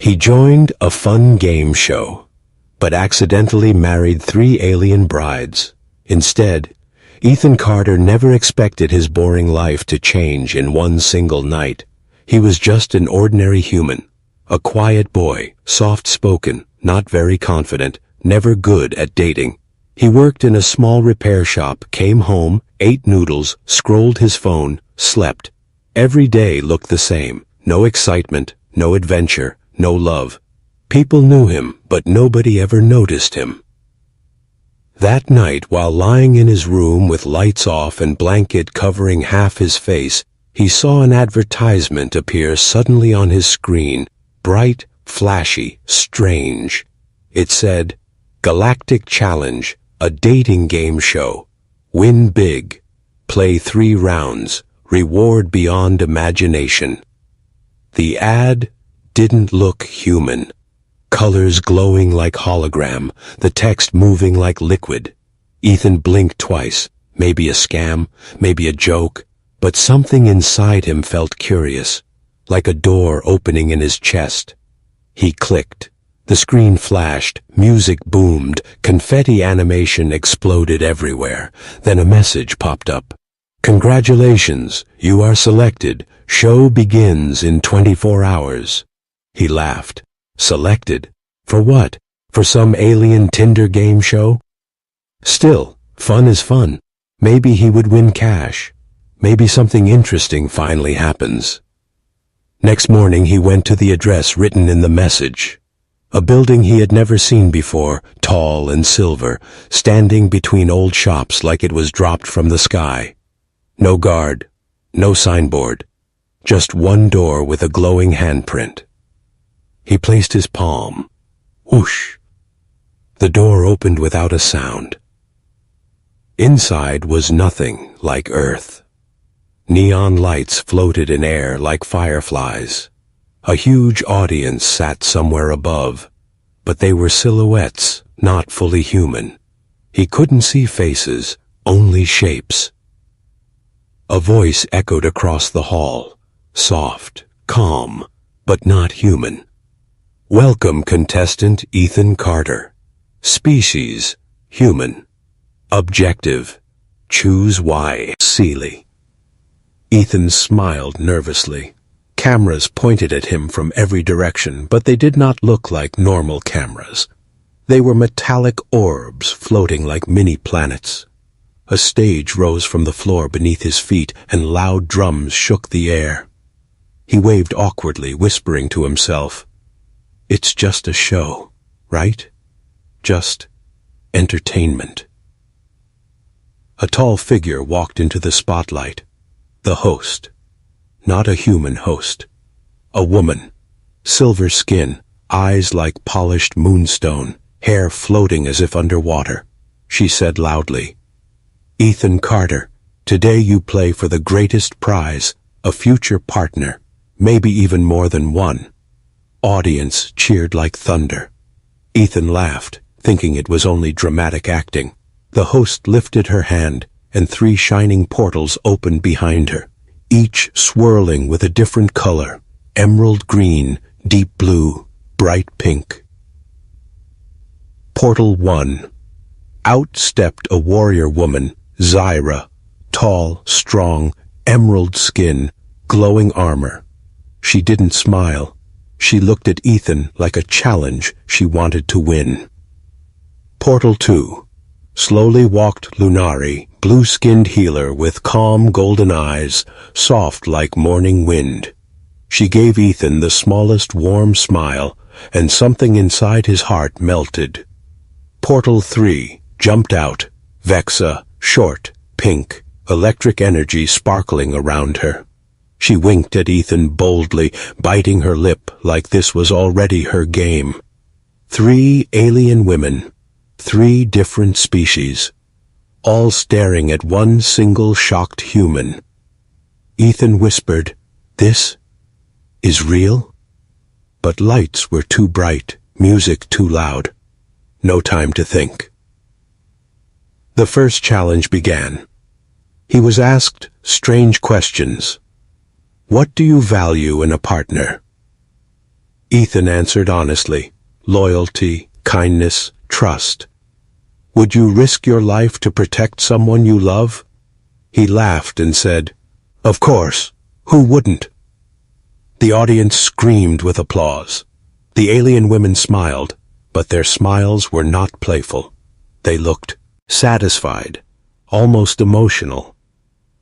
He joined a fun game show, but accidentally married 3 alien brides. Instead, Ethan Carter never expected his boring life to change in one single night. He was just an ordinary human, a quiet boy, soft-spoken, not very confident, never good at dating. He worked in a small repair shop, came home, ate noodles, scrolled his phone, slept. Every day looked the same. No excitement, no adventure, no love. People knew him, but nobody ever noticed him. That night, while lying in his room with lights off and blanket covering half his face, he saw an advertisement appear suddenly on his screen, bright, flashy, strange. It said, "Galactic Challenge, a dating game show. Win big. Play 3 rounds. Reward beyond imagination." The ad didn't look human. Colors glowing like hologram, the text moving like liquid. Ethan blinked twice. Maybe a scam, maybe a joke, but something inside him felt curious, like a door opening in his chest. He clicked. The screen flashed, music boomed, confetti animation exploded everywhere. Then a message popped up. "Congratulations, you are selected. Show begins in 24 hours. He laughed. Selected? For what? For some alien Tinder game show? Still, fun is fun. Maybe he would win cash. Maybe something interesting finally happens. Next morning he went to the address written in the message. A building he had never seen before, tall and silver, standing between old shops like it was dropped from the sky. No guard, no signboard, just one door with a glowing handprint. He placed his palm. Whoosh! The door opened without a sound. Inside was nothing like Earth. Neon lights floated in air like fireflies. A huge audience sat somewhere above, but they were silhouettes, not fully human. He couldn't see faces, only shapes. A voice echoed across the hall, soft, calm, but not human. "Welcome, contestant Ethan Carter. Species, human. Objective, choose wisely." Ethan smiled nervously. Cameras pointed at him from every direction, but they did not look like normal cameras. They were metallic orbs floating like mini-planets. A stage rose from the floor beneath his feet, and loud drums shook the air. He waved awkwardly, whispering to himself, "It's just a show, right? Just entertainment." A tall figure walked into the spotlight. The host. Not a human host. A woman. Silver skin, eyes like polished moonstone, hair floating as if underwater. She said loudly, "Ethan Carter, today you play for the greatest prize, a future partner, maybe even more than one." Audience cheered like thunder. Ethan laughed, thinking it was only dramatic acting. The host lifted her hand, and 3 shining portals opened behind her, each swirling with a different color, emerald green, deep blue, bright pink. Portal 1. Out stepped a warrior woman, Zyra, tall, strong, emerald skin, glowing armor. She didn't smile. She looked at Ethan like a challenge she wanted to win. Portal 2. Slowly walked Lunari, blue-skinned healer with calm golden eyes, soft like morning wind. She gave Ethan the smallest warm smile, and something inside his heart melted. Portal 3 jumped out, Vexa, short, pink, electric energy sparkling around her. She winked at Ethan boldly, biting her lip like this was already her game. 3 alien women, 3 different species, all staring at one single shocked human. Ethan whispered, "This is real?" But lights were too bright, music too loud. No time to think. The first challenge began. He was asked strange questions. What do you value in a partner? Ethan answered honestly. Loyalty, kindness, trust. Would you risk your life to protect someone you love? He laughed and said, Of course. Who wouldn't? The audience screamed with applause. The alien women smiled, but their smiles were not playful. They looked satisfied, almost emotional.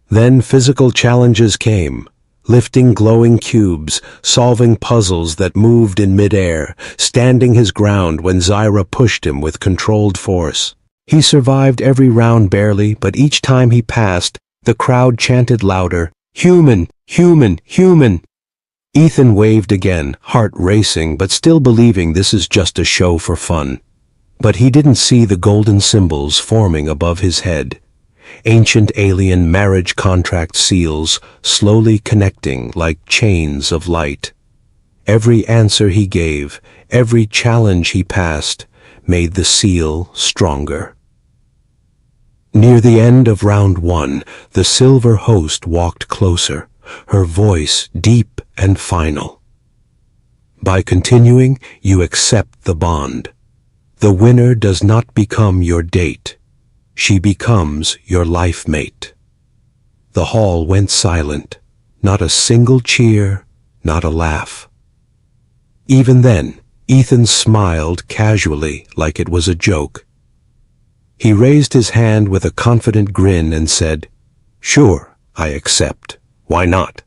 Then physical challenges came, lifting glowing cubes, solving puzzles that moved in midair, standing his ground when Zyra pushed him with controlled force. He survived every round barely, but each time he passed, the crowd chanted louder, Human! Human! Human! Ethan waved again, heart racing, but still believing this is just a show for fun. But he didn't see the golden symbols forming above his head. Ancient alien marriage contract seals slowly connecting like chains of light. Every answer he gave, every challenge he passed, made the seal stronger. Near the end of round 1, the silver host walked closer, her voice deep and final. By continuing, you accept the bond. The winner does not become your date. She becomes your life mate. The hall went silent, not a single cheer, not a laugh. Even then, Ethan smiled casually like it was a joke. He raised his hand with a confident grin and said, Sure, I accept. Why not?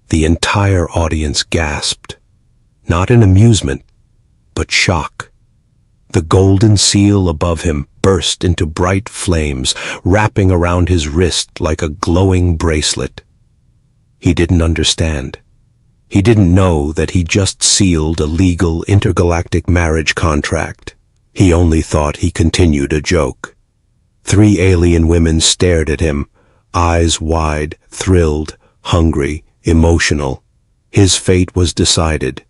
The entire audience gasped, not in amusement, but shock. The golden seal above him burst into bright flames, wrapping around his wrist like a glowing bracelet. He didn't understand. He didn't know that he just sealed a legal intergalactic marriage contract. He only thought he continued a joke. 3 alien women stared at him, eyes wide, thrilled, hungry, emotional. His fate was decided.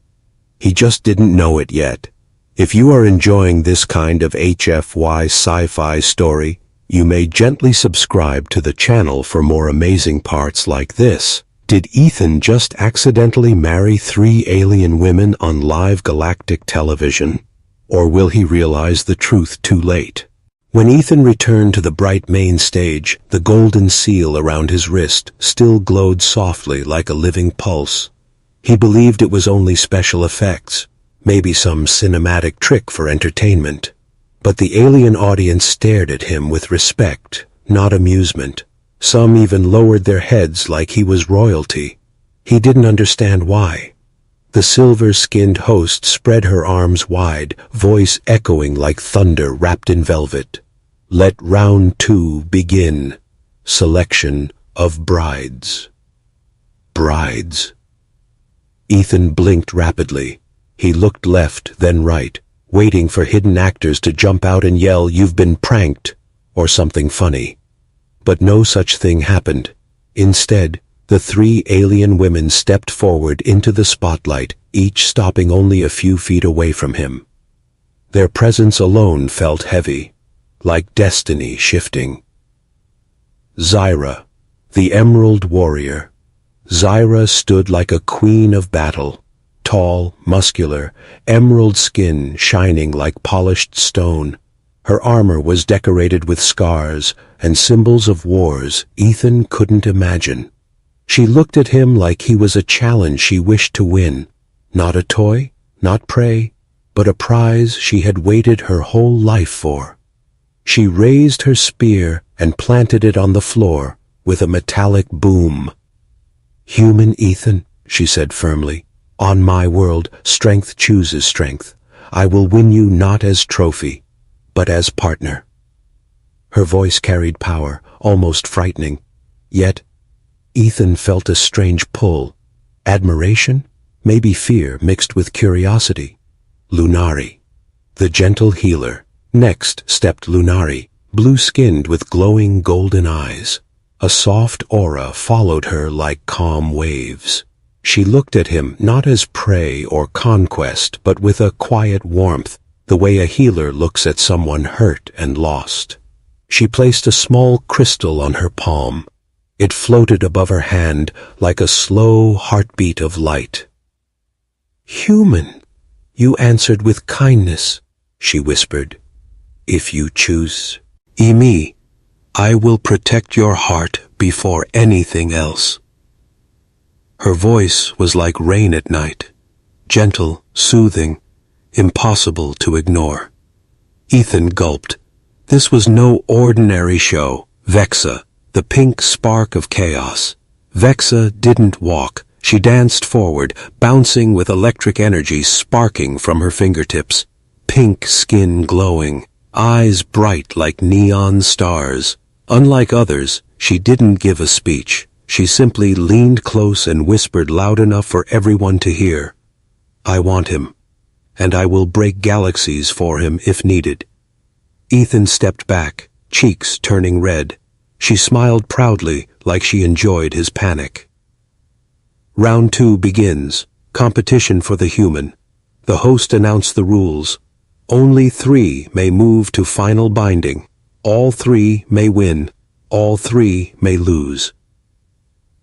He just didn't know it yet. If you are enjoying this kind of HFY sci-fi story, you may gently subscribe to the channel for more amazing parts like this. Did Ethan just accidentally marry 3 alien women on live galactic television? Or will he realize the truth too late? When Ethan returned to the bright main stage, the golden seal around his wrist still glowed softly like a living pulse. He believed it was only special effects, maybe some cinematic trick for entertainment. But the alien audience stared at him with respect, not amusement. Some even lowered their heads like he was royalty. He didn't understand why. The silver-skinned host spread her arms wide, voice echoing like thunder wrapped in velvet. Let round 2 begin. Selection of brides. Brides. Ethan blinked rapidly. He looked left, then right, waiting for hidden actors to jump out and yell, "You've been pranked," or something funny. But no such thing happened. Instead, the 3 alien women stepped forward into the spotlight, each stopping only a few feet away from him. Their presence alone felt heavy, like destiny shifting. Zyra, the Emerald Warrior. Zyra stood like a queen of battle, tall, muscular, emerald skin shining like polished stone. Her armor was decorated with scars and symbols of wars Ethan couldn't imagine. She looked at him like he was a challenge she wished to win. Not a toy, not prey, but a prize she had waited her whole life for. She raised her spear and planted it on the floor with a metallic boom. "Human Ethan," she said firmly, "on my world, strength chooses strength. I will win you not as trophy, but as partner." Her voice carried power, almost frightening. Yet, Ethan felt a strange pull. Admiration, maybe fear mixed with curiosity. Lunari, the gentle healer. Next stepped Lunari, blue-skinned with glowing golden eyes. A soft aura followed her like calm waves. She looked at him not as prey or conquest, but with a quiet warmth, the way a healer looks at someone hurt and lost. She placed a small crystal on her palm. It floated above her hand like a slow heartbeat of light. Human, you answered with kindness, she whispered. If you choose. Emi, I will protect your heart before anything else. Her voice was like rain at night, gentle, soothing, impossible to ignore. Ethan gulped. This was no ordinary show. Vexa, the pink spark of chaos. Vexa didn't walk. She danced forward, bouncing with electric energy sparking from her fingertips. Pink skin glowing, eyes bright like neon stars. Unlike others, she didn't give a speech. She simply leaned close and whispered loud enough for everyone to hear. I want him, and I will break galaxies for him if needed. Ethan stepped back, cheeks turning red. She smiled proudly, like she enjoyed his panic. Round 2 begins. Competition for the human. The host announced the rules. Only 3 may move to final binding. All 3 may win. All 3 may lose.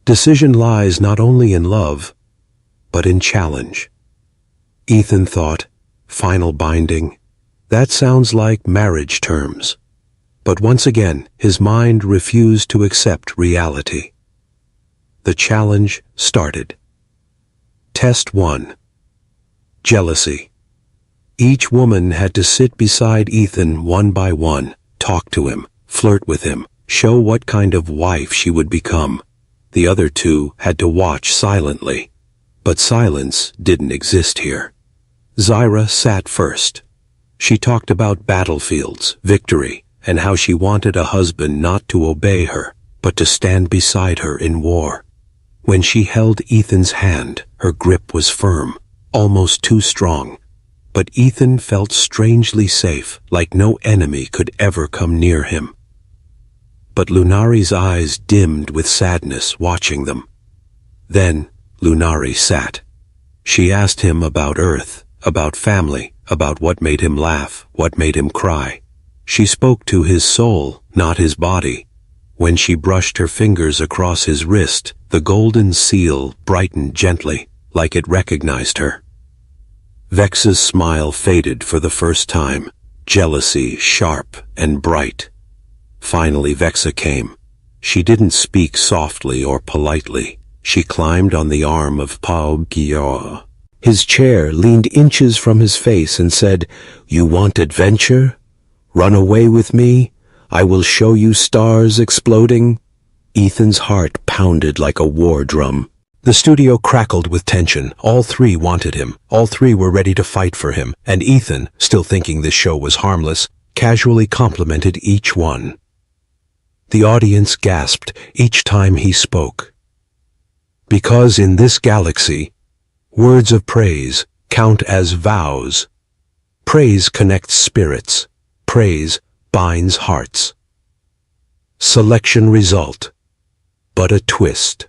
Decision lies not only in love, but in challenge. Ethan thought, final binding. That sounds like marriage terms. But once again, his mind refused to accept reality. The challenge started. Test 1. Jealousy. Each woman had to sit beside Ethan one by one, talk to him, flirt with him, show what kind of wife she would become. The other 2 had to watch silently. But silence didn't exist here. Zyra sat first. She talked about battlefields, victory, and how she wanted a husband not to obey her, but to stand beside her in war. When she held Ethan's hand, her grip was firm, almost too strong. But Ethan felt strangely safe, like no enemy could ever come near him. But Lunari's eyes dimmed with sadness watching them. Then Lunari sat. She asked him about Earth, about family, about what made him laugh, what made him cry. She spoke to his soul, not his body. When she brushed her fingers across his wrist, the golden seal brightened gently, like it recognized her. Vexa's smile faded for the first time, jealousy sharp and bright. Finally Vexa came. She didn't speak softly or politely. She climbed on the arm of Pau Gio. His chair leaned inches from his face and said, You want adventure? Run away with me? I will show you stars exploding. Ethan's heart pounded like a war drum. The studio crackled with tension. All 3 wanted him. All 3 were ready to fight for him. And Ethan, still thinking this show was harmless, casually complimented each one. The audience gasped each time he spoke. Because in this galaxy, words of praise count as vows. Praise connects spirits. Praise binds hearts. Selection result, but a twist.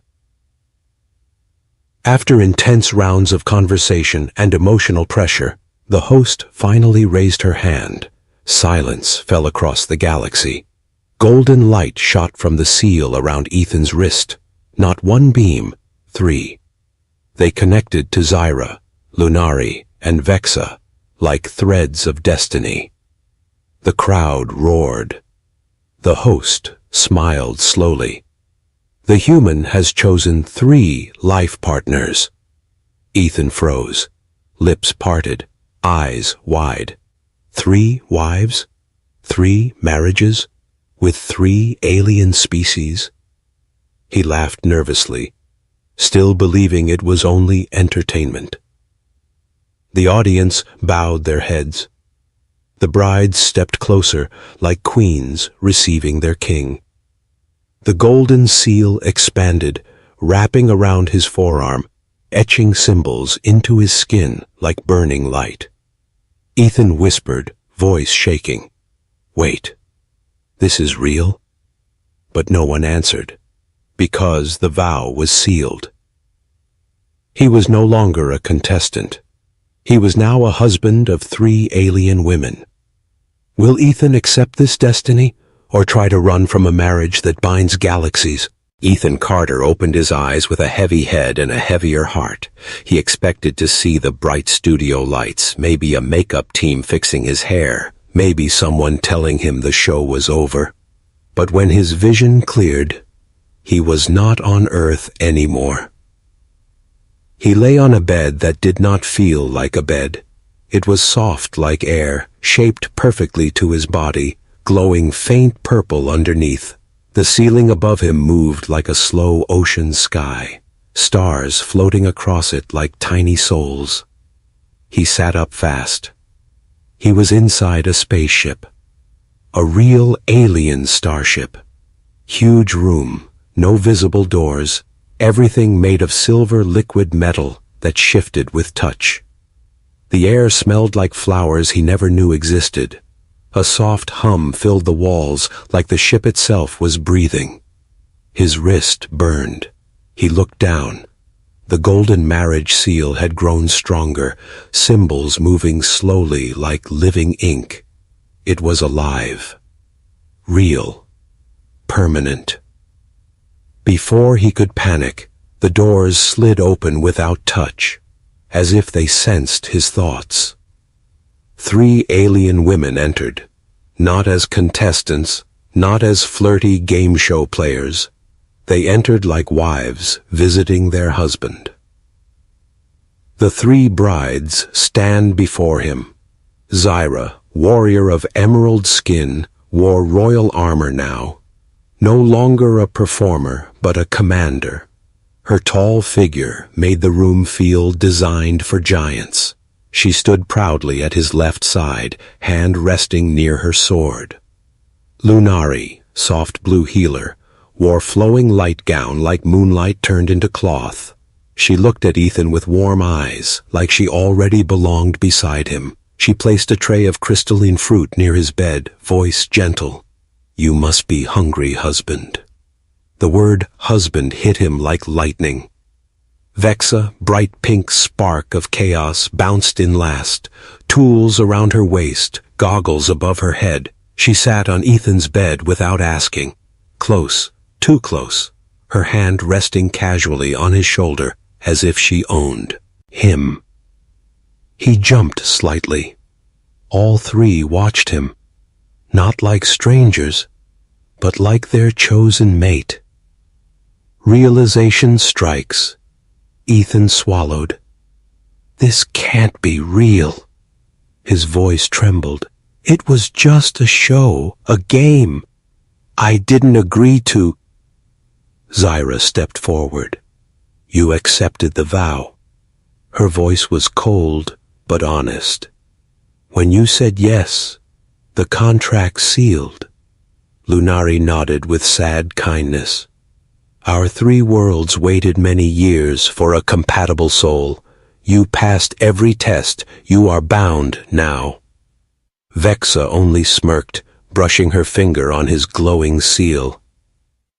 After intense rounds of conversation and emotional pressure, the host finally raised her hand. Silence fell across the galaxy. Golden light shot from the seal around Ethan's wrist. Not 1 beam, 3. They connected to Zyra, Lunari, and Vexa, like threads of destiny. The crowd roared. The host smiled slowly. The human has chosen 3 life partners. Ethan froze, lips parted, eyes wide. 3 wives? 3 marriages? With 3 alien species? He laughed nervously, still believing it was only entertainment. The audience bowed their heads. The brides stepped closer, like queens receiving their king. The golden seal expanded, wrapping around his forearm, etching symbols into his skin like burning light. Ethan whispered, voice shaking, Wait, this is real? But no one answered, because the vow was sealed. He was no longer a contestant. He was now a husband of 3 alien women. Will Ethan accept this destiny, or try to run from a marriage that binds galaxies? Ethan Carter opened his eyes with a heavy head and a heavier heart. He expected to see the bright studio lights, maybe a makeup team fixing his hair, maybe someone telling him the show was over. But when his vision cleared, he was not on Earth anymore. He lay on a bed that did not feel like a bed. It was soft like air, shaped perfectly to his body, glowing faint purple underneath. The ceiling above him moved like a slow ocean sky, stars floating across it like tiny souls. He sat up fast. He was inside a spaceship. A real alien starship. Huge room, no visible doors, everything made of silver liquid metal that shifted with touch. The air smelled like flowers he never knew existed. A soft hum filled the walls like the ship itself was breathing. His wrist burned. He looked down. The golden marriage seal had grown stronger, symbols moving slowly like living ink. It was alive. Real. Permanent. Before he could panic, the doors slid open without touch, as if they sensed his thoughts. 3 alien women entered, not as contestants, not as flirty game show players. They entered like wives visiting their husband. The 3 brides stand before him. Zyra, warrior of emerald skin, wore royal armor now. No longer a performer, but a commander. Her tall figure made the room feel designed for giants. She stood proudly at his left side, hand resting near her sword. Lunari, soft blue healer, wore flowing light gown like moonlight turned into cloth. She looked at Ethan with warm eyes, like she already belonged beside him. She placed a tray of crystalline fruit near his bed, voice gentle. "You must be hungry, husband." The word husband hit him like lightning. Vexa, bright pink spark of chaos, bounced in last, tools around her waist, goggles above her head. She sat on Ethan's bed without asking. Close, too close, her hand resting casually on his shoulder, as if she owned him. He jumped slightly. All 3 watched him, not like strangers, but like their chosen mate. Realization strikes. Ethan swallowed. This can't be real. His voice trembled. It was just a show, a game. I didn't agree to. Zyra stepped forward. You accepted the vow. Her voice was cold, but honest. When you said yes, the contract sealed. Lunari nodded with sad kindness. Our 3 worlds waited many years for a compatible soul. You passed every test. You are bound now. Vexa only smirked, brushing her finger on his glowing seal.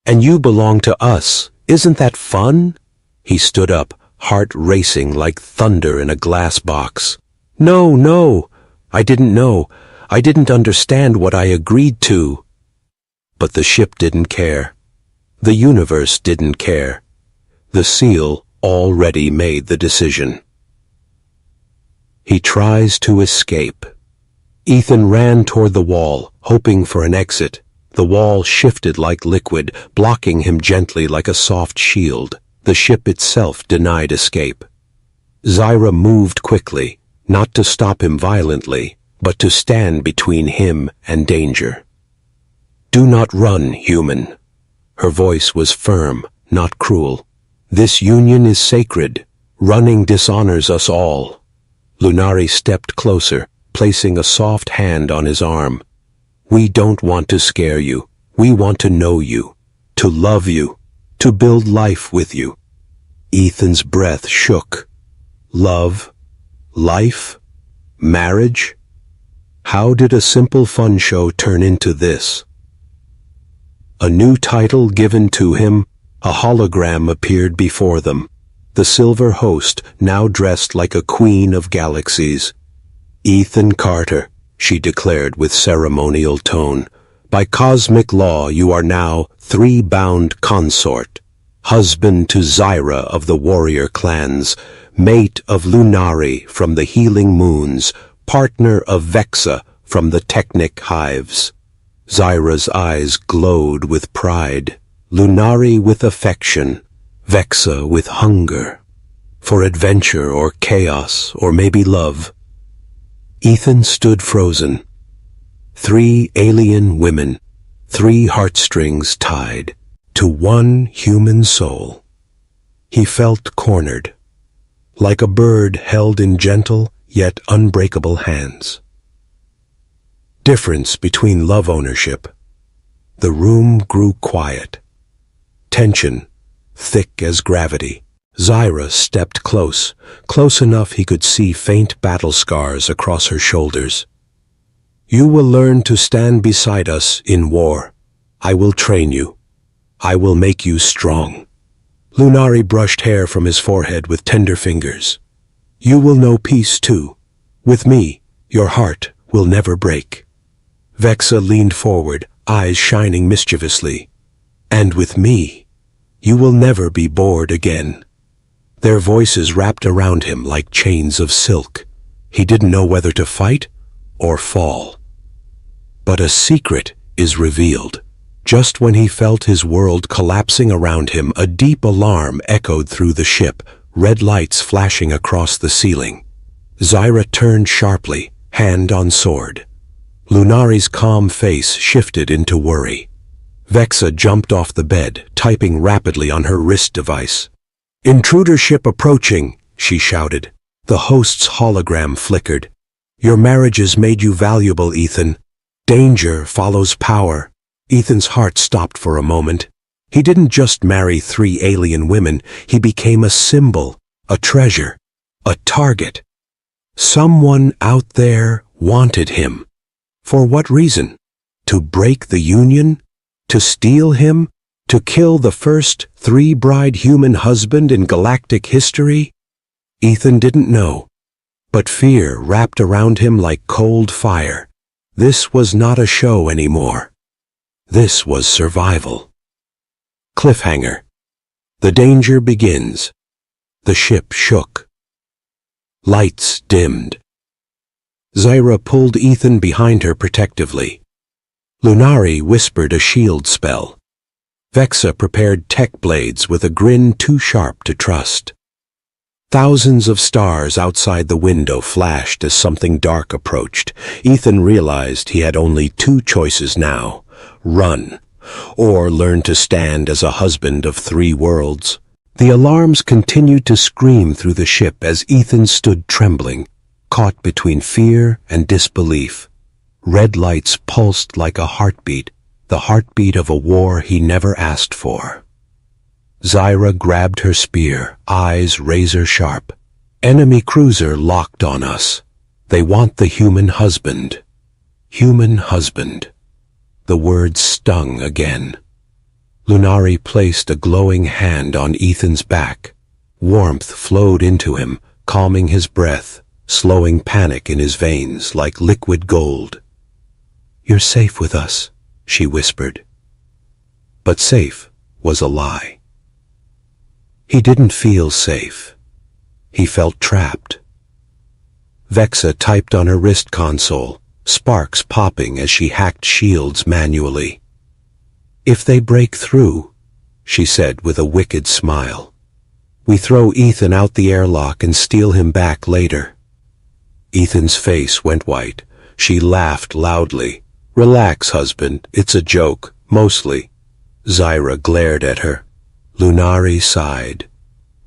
And you belong to us. Isn't that fun? He stood up, heart racing like thunder in a glass box. No, I didn't know. I didn't understand what I agreed to. But the ship didn't care. The universe didn't care. The seal already made the decision. He tries to escape. Ethan ran toward the wall, hoping for an exit. The wall shifted like liquid, blocking him gently like a soft shield. The ship itself denied escape. Zyra moved quickly, not to stop him violently, but to stand between him and danger. Do not run, human. Her voice was firm, not cruel. This union is sacred. Running dishonors us all. Lunari stepped closer, placing a soft hand on his arm. We don't want to scare you. We want to know you, to love you, to build life with you. Ethan's breath shook. Love? Life? Marriage? How did a simple fun show turn into this? A new title given to him, a hologram appeared before them. The silver host, now dressed like a queen of galaxies. Ethan Carter, she declared with ceremonial tone, By cosmic law, you are now three-bound consort, husband to Zyra of the warrior clans, mate of Lunari from the healing moons, partner of Vexa from the Technic hives. Zyra's eyes glowed with pride, Lunari with affection, Vexa with hunger, for adventure or chaos or maybe love. Ethan stood frozen. 3 alien women, 3 heartstrings tied to one human soul. He felt cornered, like a bird held in gentle yet unbreakable hands. Difference between love ownership. The room grew quiet. Tension, thick as gravity. Zyra stepped close enough he could see faint battle scars across her shoulders. You will learn to stand beside us in war. I will train you. I will make you strong. Lunari brushed hair from his forehead with tender fingers. You will know peace too. With me, your heart will never break. Vexa leaned forward, eyes shining mischievously. And with me, you will never be bored again. Their voices wrapped around him like chains of silk. He didn't know whether to fight or fall. But a secret is revealed. Just when he felt his world collapsing around him, a deep alarm echoed through the ship, red lights flashing across the ceiling. Zyra turned sharply, hand on sword. Lunari's calm face shifted into worry. Vexa jumped off the bed, typing rapidly on her wrist device. Intruder ship approaching, she shouted. The host's hologram flickered. Your marriages made you valuable, Ethan. Danger follows power. Ethan's heart stopped for a moment. He didn't just marry 3 alien women, he became a symbol, a treasure, a target. Someone out there wanted him. For what reason? To break the union? To steal him? To kill the first 3-bride human husband in galactic history? Ethan didn't know. But fear wrapped around him like cold fire. This was not a show anymore. This was survival. Cliffhanger. The danger begins. The ship shook. Lights dimmed. Zyra pulled Ethan behind her protectively. Lunari whispered a shield spell. Vexa prepared tech blades with a grin too sharp to trust. Thousands of stars outside the window flashed as something dark approached. Ethan realized he had only 2 choices now: run, or learn to stand as a husband of 3 worlds. The alarms continued to scream through the ship as Ethan stood trembling, caught between fear and disbelief. Red lights pulsed like a heartbeat, the heartbeat of a war he never asked for. Zyra grabbed her spear, eyes razor sharp. Enemy cruiser locked on us. They want the human husband. Human husband. The words stung again. Lunari placed a glowing hand on Ethan's back. Warmth flowed into him, calming his breath, slowing panic in his veins like liquid gold. You're safe with us, she whispered. But safe was a lie. He didn't feel safe. He felt trapped. Vexa typed on her wrist console, sparks popping as she hacked shields manually. If they break through, she said with a wicked smile, we throw Ethan out the airlock and steal him back later. Ethan's face went white. She laughed loudly. Relax, husband, it's a joke, mostly. Zyra glared at her. Lunari sighed.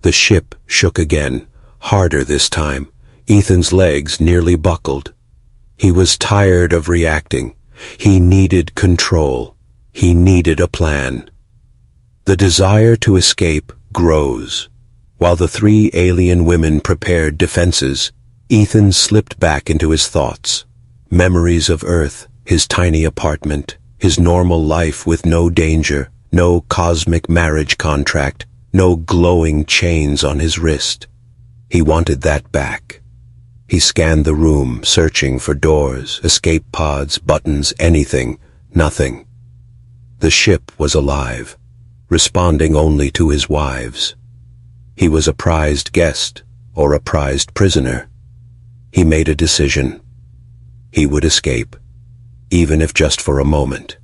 The ship shook again, harder this time. Ethan's legs nearly buckled. He was tired of reacting. He needed control. He needed a plan. The desire to escape grows. While the 3 alien women prepared defenses, Ethan slipped back into his thoughts. Memories of Earth, his tiny apartment, his normal life with no danger, no cosmic marriage contract, no glowing chains on his wrist. He wanted that back. He scanned the room, searching for doors, escape pods, buttons, anything. Nothing. The ship was alive, responding only to his wives. He was a prized guest or a prized prisoner. He made a decision. He would escape, even if just for a moment.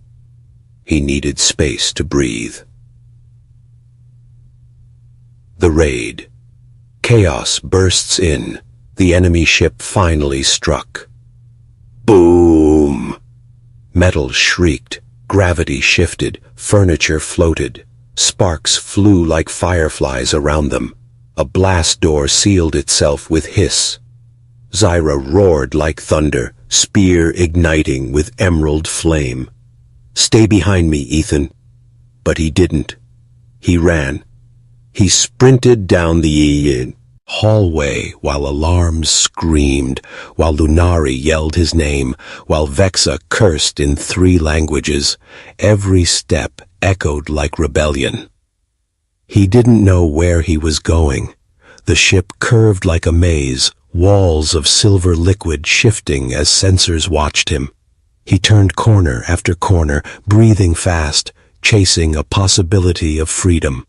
He needed space to breathe. The raid. Chaos bursts in. The enemy ship finally struck. Boom! Metal shrieked, gravity shifted, furniture floated. Sparks flew like fireflies around them. A blast door sealed itself with hiss. Zyra roared like thunder, spear igniting with emerald flame. "Stay behind me, Ethan." But he didn't. He ran. He sprinted down the hallway while alarms screamed, while Lunari yelled his name, while Vexa cursed in 3 languages. Every step echoed like rebellion. He didn't know where he was going. The ship curved like a maze, walls of silver liquid shifting as sensors watched him. He turned corner after corner, breathing fast, chasing a possibility of freedom.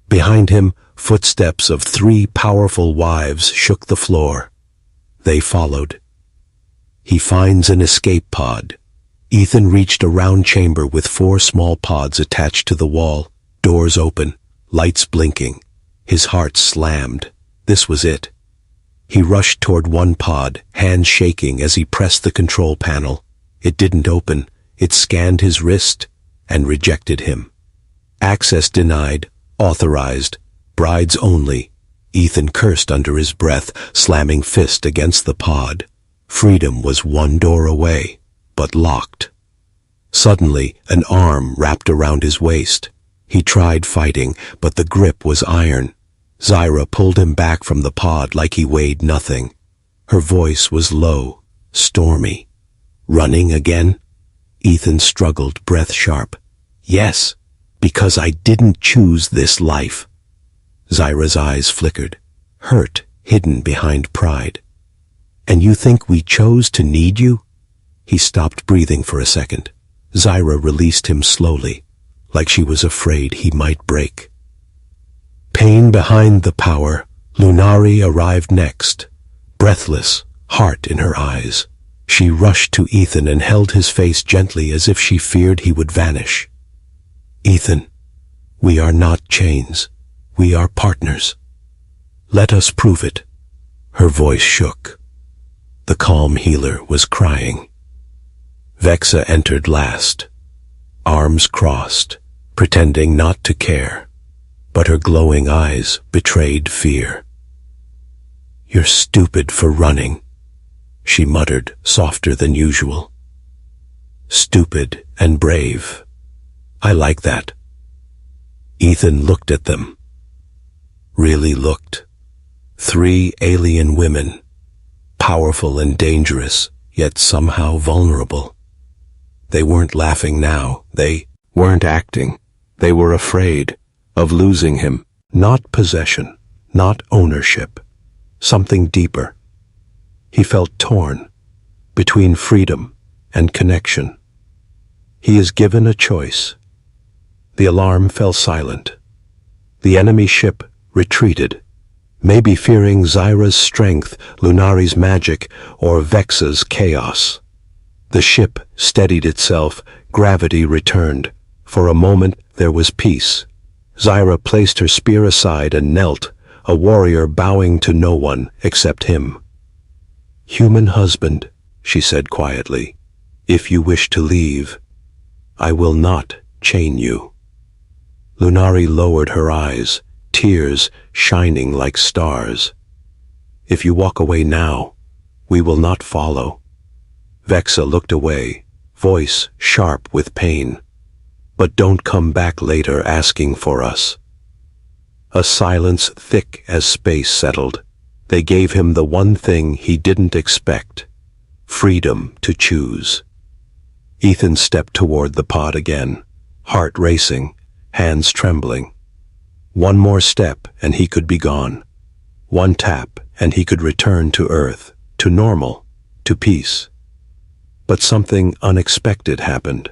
Behind him, footsteps of 3 powerful wives shook the floor. They followed. He finds an escape pod. Ethan reached a round chamber with 4 small pods attached to the wall, doors open, lights blinking. His heart slammed. This was it. He rushed toward one pod, hands shaking as he pressed the control panel. It didn't open. It scanned his wrist and rejected him. Access denied. Authorized. Brides only. Ethan cursed under his breath, slamming fist against the pod. Freedom was 1 door away, but locked. Suddenly, an arm wrapped around his waist. He tried fighting, but the grip was iron. Zyra pulled him back from the pod like he weighed nothing. Her voice was low, stormy. "Running again?" Ethan struggled, breath sharp. "Yes. Because I didn't choose this life." Zyra's eyes flickered, hurt hidden behind pride. "And you think we chose to need you?" He stopped breathing for a second. Zyra released him slowly, like she was afraid he might break. Pain behind the power, Lunari arrived next. Breathless, heart in her eyes. She rushed to Ethan and held his face gently as if she feared he would vanish. "Ethan, we are not chains. We are partners. Let us prove it." Her voice shook. The calm healer was crying. Vexa entered last, arms crossed, pretending not to care, but her glowing eyes betrayed fear. "You're stupid for running," she muttered, softer than usual. "Stupid and brave. I like that." Ethan looked at them. Really looked. 3 alien women, powerful and dangerous, yet somehow vulnerable. They weren't laughing now. They weren't acting. They were afraid of losing him. Not possession, not ownership. Something deeper. He felt torn between freedom and connection. He is given a choice. The alarm fell silent. The enemy ship retreated, maybe fearing Zyra's strength, Lunari's magic, or Vexa's chaos. The ship steadied itself, gravity returned. For a moment there was peace. Zyra placed her spear aside and knelt, a warrior bowing to no one except him. "Human husband," she said quietly, "if you wish to leave, I will not chain you." Lunari lowered her eyes, tears shining like stars. "If you walk away now, we will not follow." Vexa looked away, voice sharp with pain. "But don't come back later asking for us." A silence thick as space settled. They gave him the one thing he didn't expect: freedom to choose. Ethan stepped toward the pod again, heart racing, hands trembling. One more step and he could be gone. One tap and he could return to Earth, to normal, to peace. But something unexpected happened.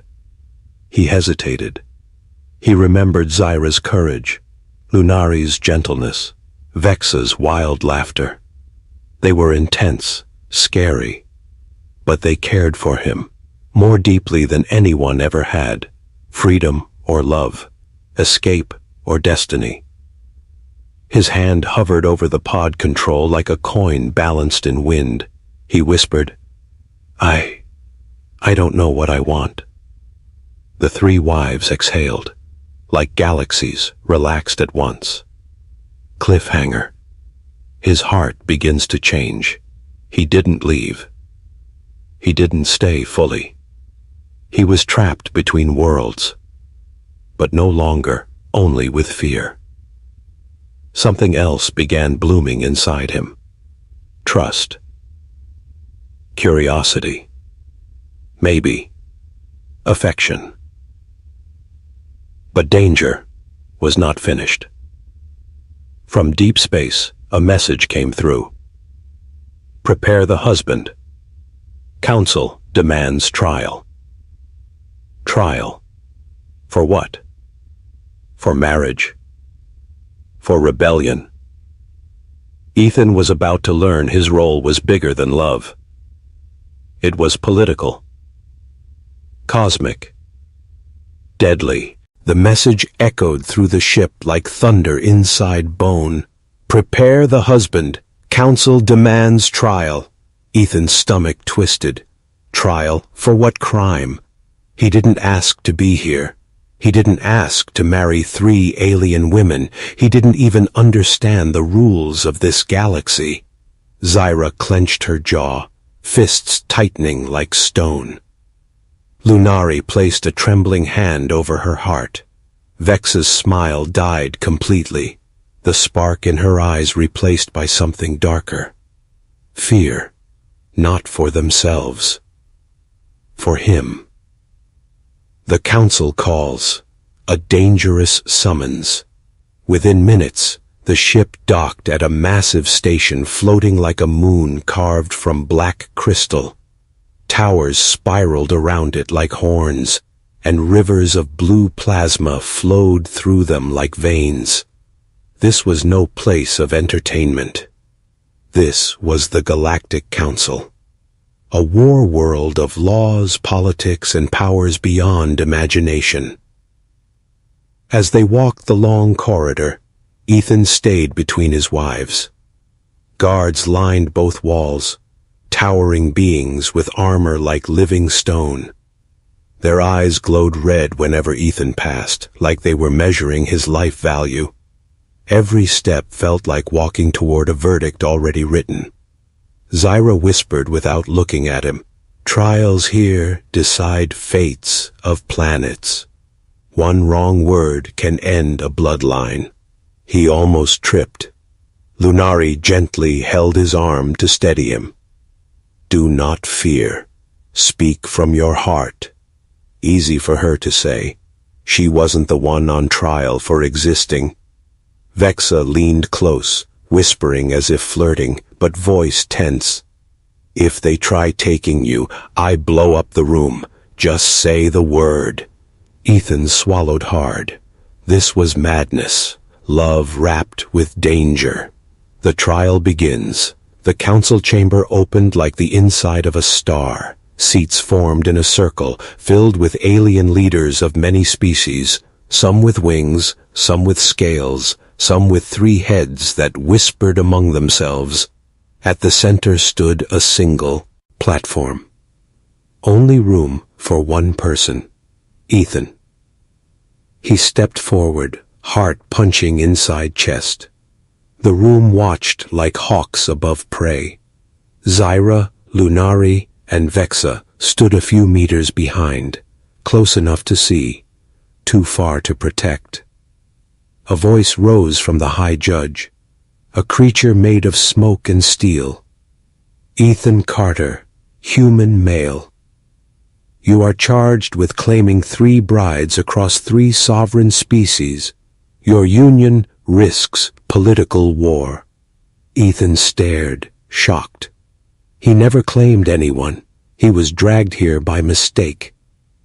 He hesitated. He remembered Zyra's courage, Lunari's gentleness, Vexa's wild laughter. They were intense, scary, but they cared for him more deeply than anyone ever had. Freedom or love, escape or destiny. His hand hovered over the pod control like a coin balanced in wind. He whispered, I don't know what I want." The three wives exhaled, like galaxies relaxed at once. Cliffhanger. His heart begins to change. He didn't leave. He didn't stay fully. He was trapped between worlds, but no longer only with fear. Something else began blooming inside him. Trust. Curiosity. Maybe. Affection. But danger was not finished. From deep space, a message came through. Prepare the husband. Council demands trial. Trial. For what? For marriage. For rebellion. Ethan was about to learn his role was bigger than love. It was political. Cosmic. Deadly. The message echoed through the ship like thunder inside bone. Prepare the husband. Council demands trial. Ethan's stomach twisted. Trial for what crime? He didn't ask to be here. He didn't ask to marry 3 alien women. He didn't even understand the rules of this galaxy. Zyra clenched her jaw, fists tightening like stone. Lunari placed a trembling hand over her heart. Vexa's smile died completely, the spark in her eyes replaced by something darker. Fear, not for themselves. For him. The council calls, a dangerous summons. Within minutes, the ship docked at a massive station floating like a moon carved from black crystal. Towers spiraled around it like horns, and rivers of blue plasma flowed through them like veins. This was no place of entertainment. This was the Galactic Council. A war world of laws, politics, and powers beyond imagination. As they walked the long corridor, Ethan stayed between his wives. Guards lined both walls, towering beings with armor like living stone. Their eyes glowed red whenever Ethan passed, like they were measuring his life value. Every step felt like walking toward a verdict already written. Zyra whispered without looking at him, "Trials here decide fates of planets. One wrong word can end a bloodline." He almost tripped. Lunari gently held his arm to steady him. "Do not fear. Speak from your heart." Easy for her to say. She wasn't the one on trial for existing. Vexa leaned close, whispering as if flirting, but voice tense. "If they try taking you, I blow up the room. Just say the word." Ethan swallowed hard. This was madness, love wrapped with danger. The trial begins. The council chamber opened like the inside of a star. Seats formed in a circle, filled with alien leaders of many species, some with wings, some with scales, some with 3 heads that whispered among themselves. At the center stood a single platform. Only room for one person, Ethan. He stepped forward, heart punching inside chest. The room watched like hawks above prey. Zyra, Lunari, and Vexa stood a few meters behind, close enough to see, too far to protect. A voice rose from the high judge, a creature made of smoke and steel. "Ethan Carter, human male. You are charged with claiming 3 brides across 3 sovereign species. Your union risks political war." Ethan stared, shocked. He never claimed anyone. He was dragged here by mistake.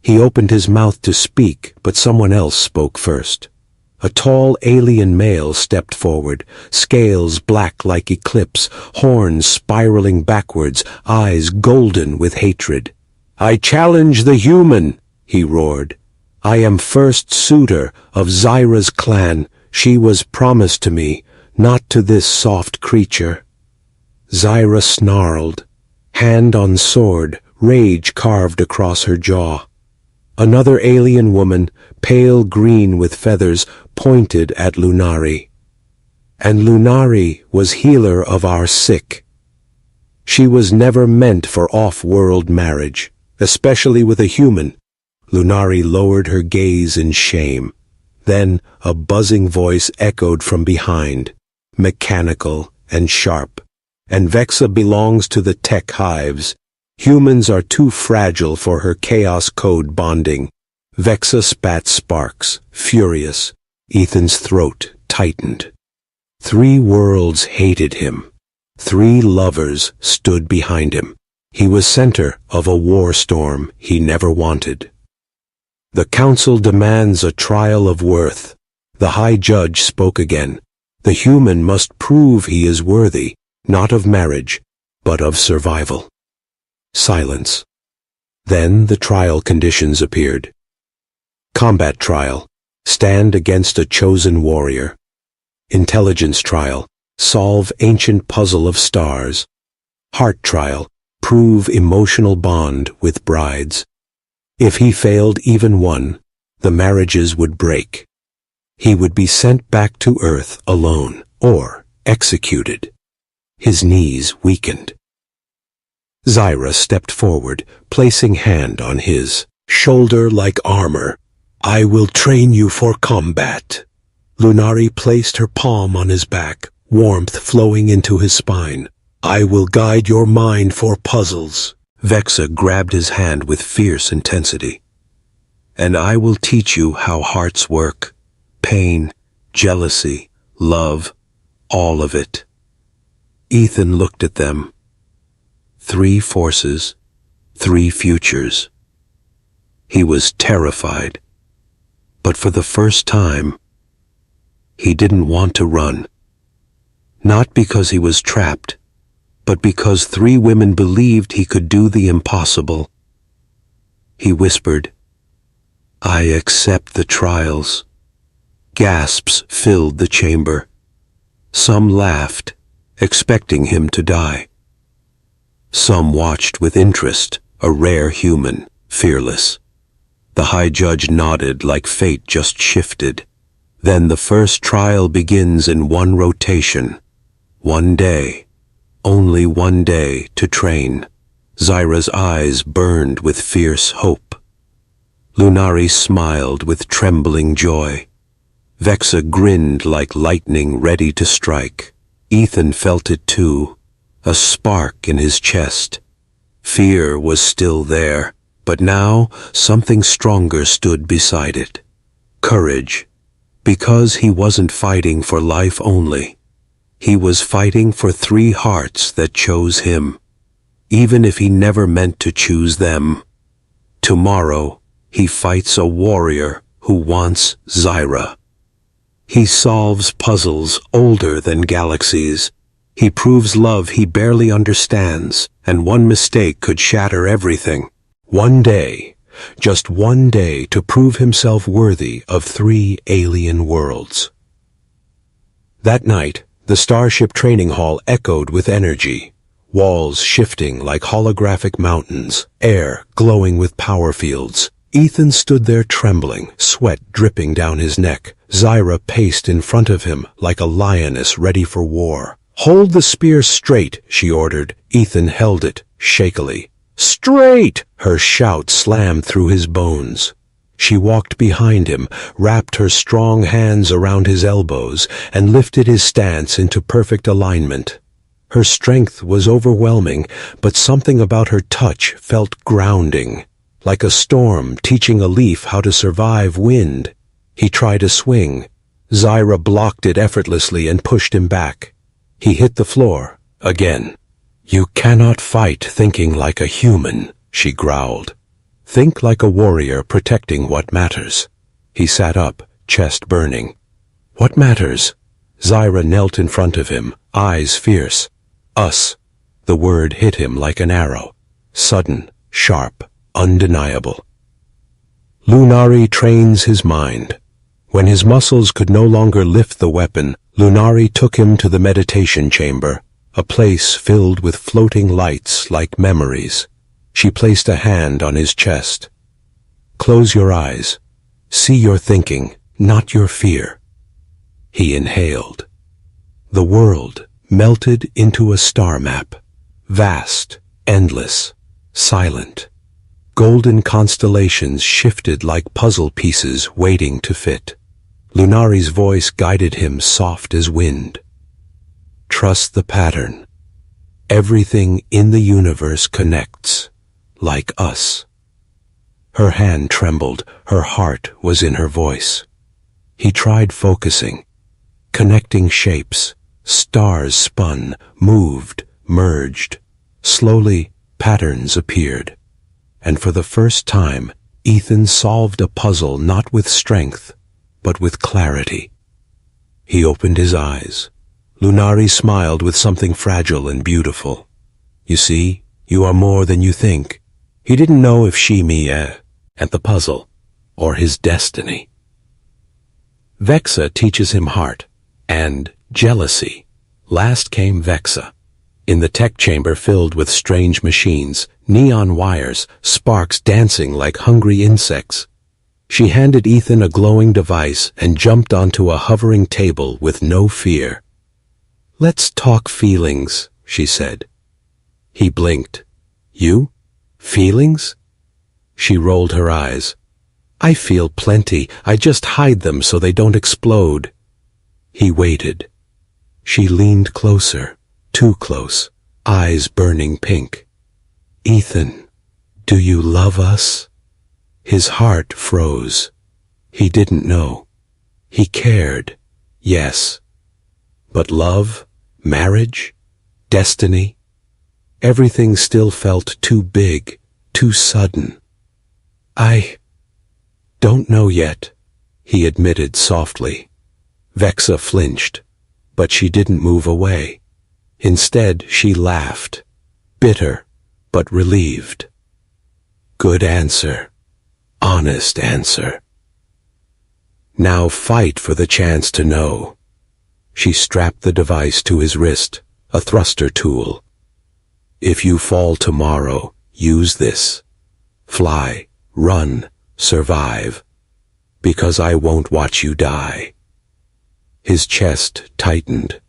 He opened his mouth to speak, but someone else spoke first. A tall alien male stepped forward, scales black like eclipse, horns spiraling backwards, eyes golden with hatred. "I challenge the human," he roared. "I am first suitor of Zyra's clan. She was promised to me, not to this soft creature." Zyra snarled. Hand on sword, rage carved across her jaw. Another alien woman, pale green with feathers, pointed at Lunari. And Lunari was healer of our sick. She was never meant for off-world marriage, especially with a human. Lunari lowered her gaze in shame. Then a buzzing voice echoed from behind, mechanical and sharp. "And Vexa belongs to the tech hives. Humans are too fragile for her chaos code bonding." Vexa spat sparks, furious. Ethan's throat tightened. 3 worlds hated him. 3 lovers stood behind him. He was center of a war storm he never wanted. "The council demands a trial of worth." The high judge spoke again. "The human must prove he is worthy, not of marriage, but of survival." Silence. Then the trial conditions appeared. Combat trial. Stand against a chosen warrior. Intelligence trial. Solve ancient puzzle of stars. Heart trial. Prove emotional bond with brides. If he failed even one, the marriages would break. He would be sent back to Earth alone, or executed. His knees weakened. Zyra stepped forward, placing hand on his shoulder like armor. "I will train you for combat." Lunari placed her palm on his back, warmth flowing into his spine. "I will guide your mind for puzzles." Vexa grabbed his hand with fierce intensity. "And I will teach you how hearts work. Pain, jealousy, love, all of it." Ethan looked at them. 3 forces, 3 futures. He was terrified. But for the first time, he didn't want to run. Not because he was trapped, but because 3 women believed he could do the impossible. He whispered, "I accept the trials." Gasps filled the chamber. Some laughed, expecting him to die. Some watched with interest, a rare human, fearless. The high judge nodded like fate just shifted. Then the first trial begins in 1 rotation. 1 day, only 1 day to train. Zyra's eyes burned with fierce hope. Lunari smiled with trembling joy. Vexa grinned like lightning ready to strike. Ethan felt it too. A spark in his chest. Fear was still there, but now something stronger stood beside it. Courage. Because he wasn't fighting for life only. He was fighting for 3 hearts that chose him, even if he never meant to choose them. Tomorrow, he fights a warrior who wants Zyra. He solves puzzles older than galaxies. He proves love he barely understands, and 1 mistake could shatter everything. 1 day, just 1 day to prove himself worthy of 3 alien worlds. That night, the Starship Training Hall echoed with energy, walls shifting like holographic mountains, air glowing with power fields. Ethan stood there trembling, sweat dripping down his neck. Zyra paced in front of him like a lioness ready for war. "Hold the spear straight," she ordered. Ethan held it, shakily. "Straight!" Her shout slammed through his bones. She walked behind him, wrapped her strong hands around his elbows, and lifted his stance into perfect alignment. Her strength was overwhelming, but something about her touch felt grounding, like a storm teaching a leaf how to survive wind. He tried a swing. Zyra blocked it effortlessly and pushed him back. He hit the floor, again. "You cannot fight thinking like a human," she growled. Think like a warrior protecting what matters. He sat up, chest burning. What matters? Zyra knelt in front of him, eyes fierce. Us. The word hit him like an arrow. Sudden, sharp, undeniable. Lunari trains his mind. When his muscles could no longer lift the weapon, Lunari took him to the meditation chamber, a place filled with floating lights like memories. She placed a hand on his chest. Close your eyes. See your thinking, not your fear. He inhaled. The world melted into a star map. Vast, endless, silent. Golden constellations shifted like puzzle pieces waiting to fit. Lunari's voice guided him soft as wind. Trust the pattern. Everything in the universe connects, like us. Her hand trembled, her heart was in her voice. He tried focusing, connecting shapes. Stars spun, moved, merged. Slowly, patterns appeared. And for the first time, Ethan solved a puzzle not with strength, but with clarity. He opened his eyes. Lunari smiled with something fragile and beautiful. You see, you are more than you think. He didn't know if and the puzzle, or his destiny. Vexa teaches him heart, and jealousy. Last came Vexa. In the tech chamber filled with strange machines, neon wires, sparks dancing like hungry insects. She handed Ethan a glowing device and jumped onto a hovering table with no fear. Let's talk feelings, she said. He blinked. You? Feelings? She rolled her eyes. I feel plenty. I just hide them so they don't explode. He waited. She leaned closer, too close, eyes burning pink. Ethan, do you love us? His heart froze. He didn't know. He cared, yes. But love, marriage, destiny, everything still felt too big, too sudden. I don't know yet, he admitted softly. Vexa flinched, but she didn't move away. Instead, she laughed, bitter, but relieved. Good answer. Honest answer. Now fight for the chance to know. She strapped the device to his wrist, a thruster tool. If you fall tomorrow, use this. Fly, run, survive. Because I won't watch you die. His chest tightened.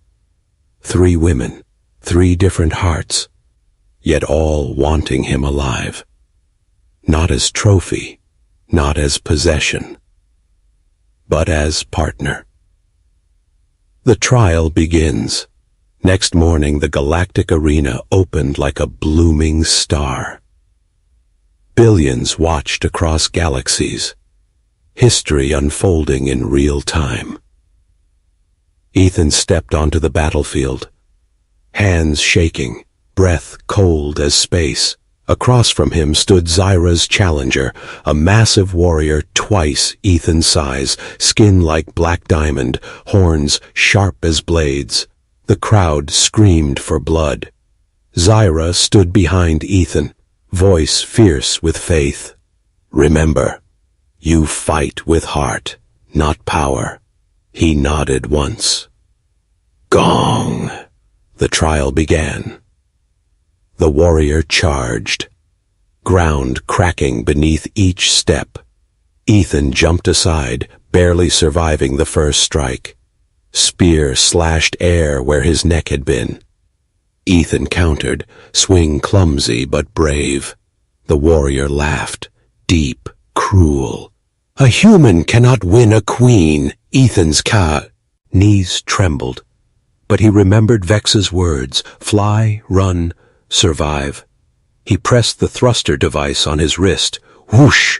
3 women, 3 different hearts, yet all wanting him alive. Not as trophy, not as possession, but as partner. The trial begins. Next morning, the galactic arena opened like a blooming star. Billions watched across galaxies, history unfolding in real time. Ethan stepped onto the battlefield, hands shaking, breath cold as space. Across from him stood Zyra's challenger, a massive warrior twice Ethan's size, skin like black diamond, horns sharp as blades. The crowd screamed for blood. Zyra stood behind Ethan, voice fierce with faith. Remember, you fight with heart, not power. He nodded once. Gong! The trial began. The warrior charged, ground cracking beneath each step. Ethan jumped aside, barely surviving the first strike. Spear slashed air where his neck had been. Ethan countered, swing clumsy but brave. The warrior laughed, deep, cruel. A human cannot win a queen, Ethan's knees trembled. But he remembered Vexa's words, fly, run, survive. He pressed the thruster device on his wrist. Whoosh!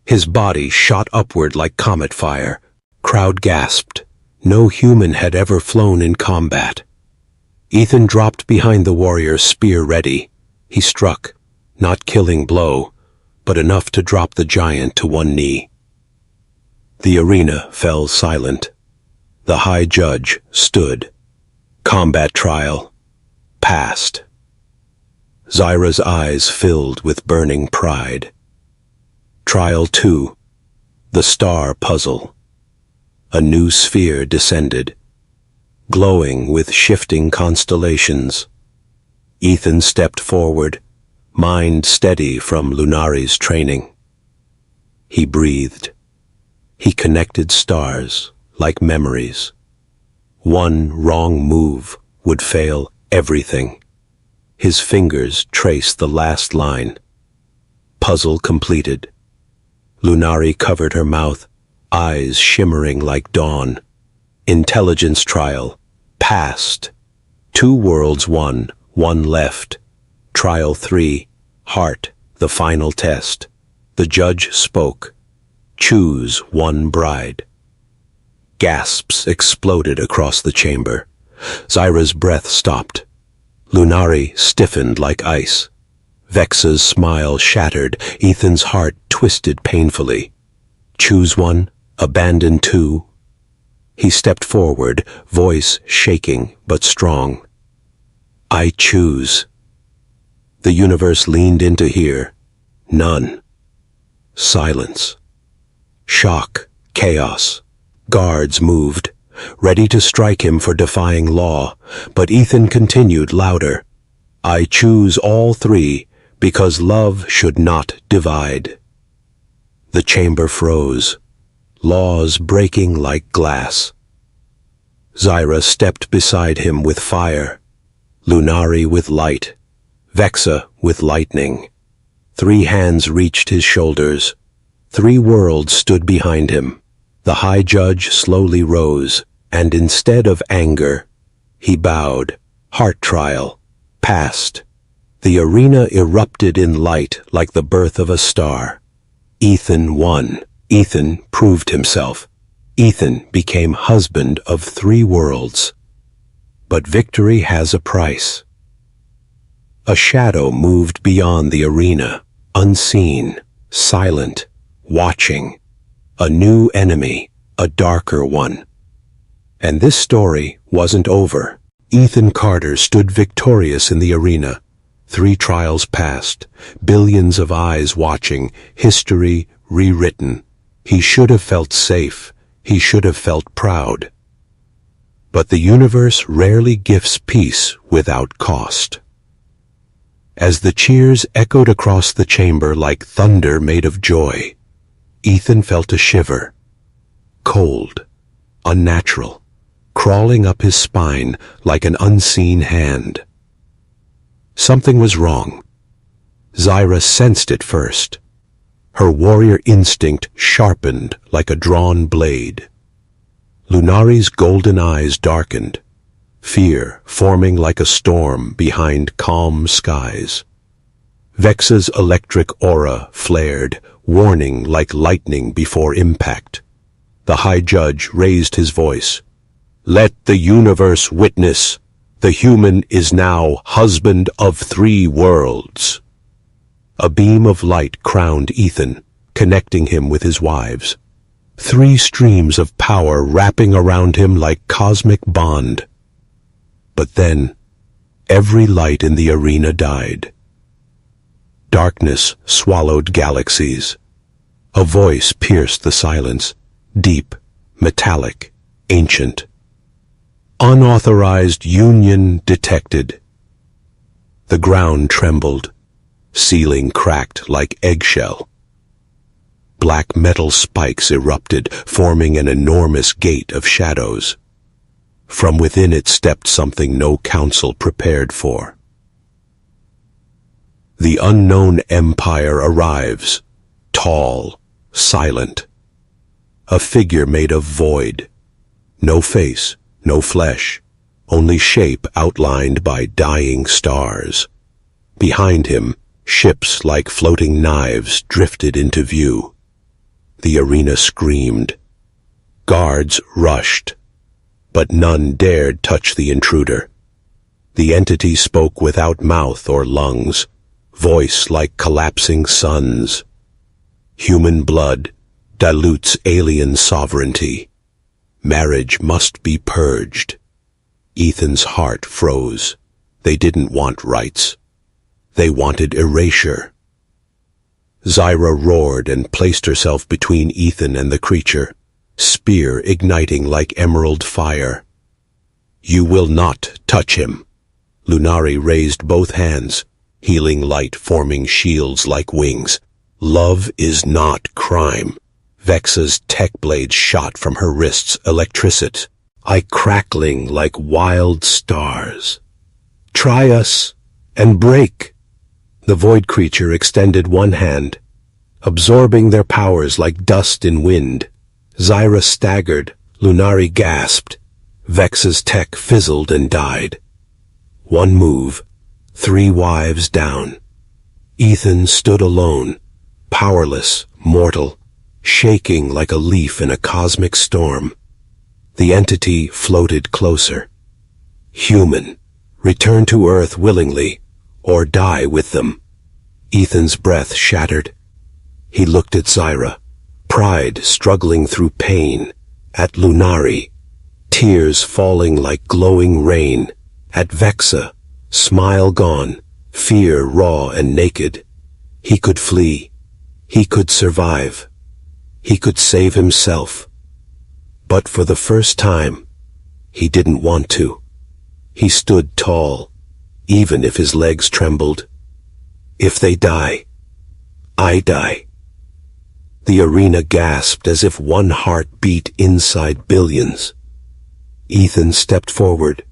His body shot upward like comet fire. Crowd gasped. No human had ever flown in combat. Ethan dropped behind the warrior, spear ready. He struck, not killing blow, but enough to drop the giant to one knee. The arena fell silent. The High Judge stood. Combat trial passed. Zyra's eyes filled with burning pride. Trial 2. The Star Puzzle. A new sphere descended, glowing with shifting constellations. Ethan stepped forward, mind steady from Lunari's training. He breathed. He connected stars like memories. One wrong move would fail everything. His fingers traced the last line. Puzzle completed. Lunari covered her mouth, eyes shimmering like dawn. Intelligence trial passed. 2 worlds won, 1 left. Trial 3, heart, the final test. The judge spoke. Choose one bride. Gasps exploded across the chamber. Zyra's breath stopped. Lunari stiffened like ice. Vexa's smile shattered. Ethan's heart twisted painfully. Choose one, abandon 2. He stepped forward, voice shaking but strong. I choose. The universe leaned in to hear. None. Silence. Shock, chaos. Guards moved, ready to strike him for defying law, but Ethan continued louder. I choose all 3 because love should not divide. The chamber froze, laws breaking like glass. Zyra stepped beside him with fire, Lunari with light, Vexa with lightning. 3 hands reached his shoulders. 3 worlds stood behind him. The High Judge slowly rose, and instead of anger, he bowed. Heart trial passed. The arena erupted in light like the birth of a star. Ethan won. Ethan proved himself. Ethan became husband of 3 worlds. But victory has a price. A shadow moved beyond the arena, unseen, silent, watching. A new enemy, a darker one. And this story wasn't over. Ethan Carter stood victorious in the arena. 3 trials passed, billions of eyes watching, history rewritten. He should have felt safe. He should have felt proud. But the universe rarely gifts peace without cost. As the cheers echoed across the chamber like thunder made of joy, Ethan felt a shiver. Cold, unnatural, crawling up his spine like an unseen hand. Something was wrong. Zyra sensed it first. Her warrior instinct sharpened like a drawn blade. Lunari's golden eyes darkened, fear forming like a storm behind calm skies. Vexa's electric aura flared, warning like lightning before impact. The High Judge raised his voice. Let the universe witness. The human is now husband of 3 worlds. A beam of light crowned Ethan, connecting him with his wives. 3 streams of power wrapping around him like cosmic bond. But then, every light in the arena died. Darkness swallowed galaxies. A voice pierced the silence, deep, metallic, ancient. Unauthorized union detected. The ground trembled, ceiling cracked like eggshell. Black metal spikes erupted, forming an enormous gate of shadows. From within it stepped something no council prepared for. The unknown empire arrives, tall, silent. A figure made of void. No face, no flesh, only shape outlined by dying stars. Behind him, ships like floating knives drifted into view. The arena screamed. Guards rushed, but none dared touch the intruder. The entity spoke without mouth or lungs, voice like collapsing suns. Human blood dilutes alien sovereignty. Marriage must be purged. Ethan's heart froze. They didn't want rights. They wanted erasure. Zyra roared and placed herself between Ethan and the creature, spear igniting like emerald fire. "You will not touch him." Lunari raised both hands, healing light forming shields like wings. "Love is not crime." Vexa's tech blades shot from her wrists, electricity, crackling like wild stars. "Try us and break." The void creature extended one hand, absorbing their powers like dust in wind. Zyra staggered, Lunari gasped. Vexa's tech fizzled and died. One move, 3 wives down. Ethan stood alone, powerless, mortal, shaking like a leaf in a cosmic storm. The entity floated closer. Human, return to Earth willingly, or die with them. Ethan's breath shattered. He looked at Zyra, pride struggling through pain, at Lunari, tears falling like glowing rain, at Vexa, smile gone, fear raw and naked. He could flee. He could survive. He could save himself. But for the first time, he didn't want to. He stood tall, even if his legs trembled. "If they die, I die." The arena gasped as if one heart beat inside billions. Ethan stepped forward,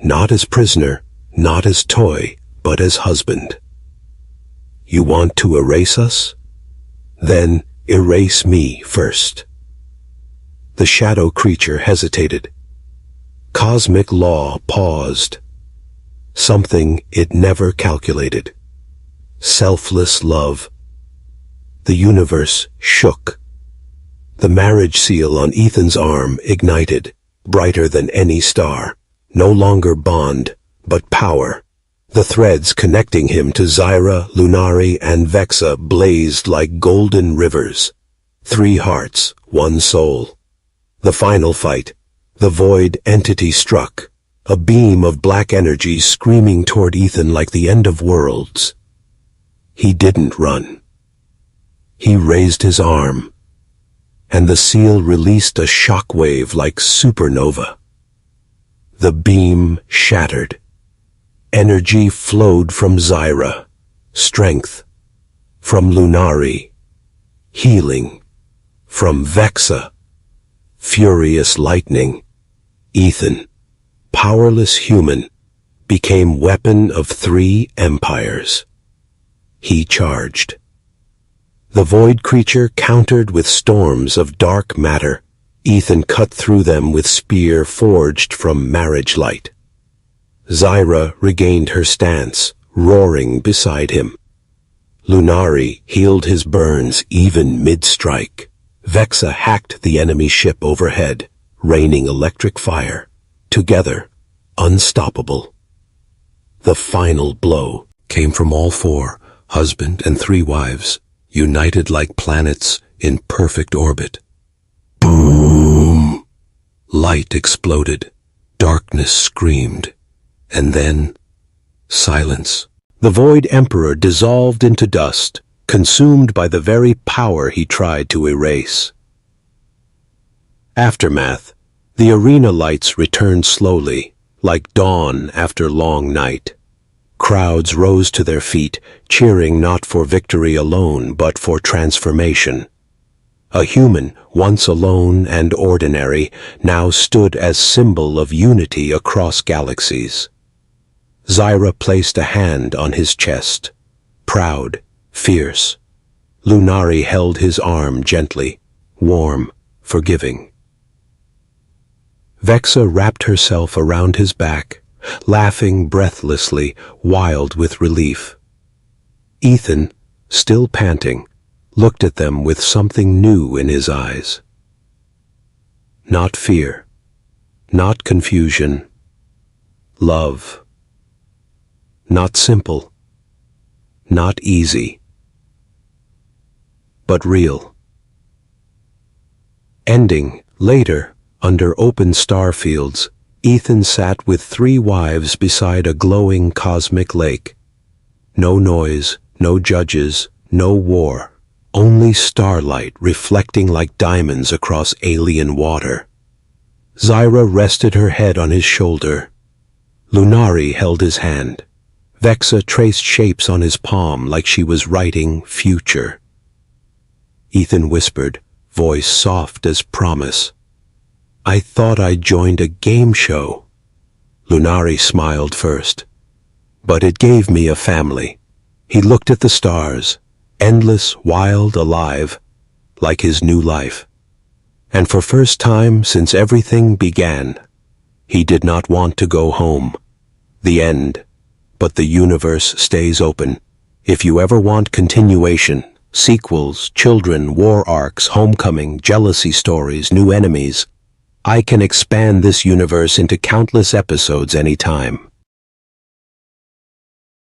not as prisoner, not as toy, but as husband. "You want to erase us? Then erase me first." The shadow creature hesitated. Cosmic law paused. Something it never calculated. Selfless love. The universe shook. The marriage seal on Ethan's arm ignited, brighter than any star. No longer bond, but power. The threads connecting him to Zyra, Lunari, and Vexa blazed like golden rivers. 3 hearts, 1 soul. The final fight. The void entity struck, a beam of black energy screaming toward Ethan like the end of worlds. He didn't run. He raised his arm, and the seal released a shockwave like supernova. The beam shattered. Energy flowed from Zyra, strength, from Lunari, healing, from Vexa, furious lightning. Ethan, powerless human, became weapon of 3 empires. He charged. The void creature countered with storms of dark matter. Ethan cut through them with spear forged from marriage light. Zyra regained her stance, roaring beside him. Lunari healed his burns even mid-strike. Vexa hacked the enemy ship overhead, raining electric fire. Together, unstoppable. The final blow came from all 4, husband and 3 wives, united like planets in perfect orbit. Boom! Light exploded. Darkness screamed. And then, silence. The Void Emperor dissolved into dust, consumed by the very power he tried to erase. Aftermath. The arena lights returned slowly, like dawn after long night. Crowds rose to their feet, cheering not for victory alone, but for transformation. A human, once alone and ordinary, now stood as symbol of unity across galaxies. Zyra placed a hand on his chest, proud, fierce. Lunari held his arm gently, warm, forgiving. Vexa wrapped herself around his back, laughing breathlessly, wild with relief. Ethan, still panting, looked at them with something new in his eyes. Not fear, not confusion, love. Not simple, not easy, but real. Ending. Later, under open star fields, Ethan sat with 3 wives beside a glowing cosmic lake. No noise, no judges, no war. Only starlight reflecting like diamonds across alien water. Zyra rested her head on his shoulder. Lunari held his hand. Vexa traced shapes on his palm like she was writing future. Ethan whispered, voice soft as promise. I thought I joined a game show. Lunari smiled first. But it gave me a family. He looked at the stars, endless, wild, alive, like his new life. And for first time since everything began, he did not want to go home. The end. But the universe stays open. If you ever want continuation, sequels, children, war arcs, homecoming, jealousy stories, new enemies, I can expand this universe into countless episodes anytime.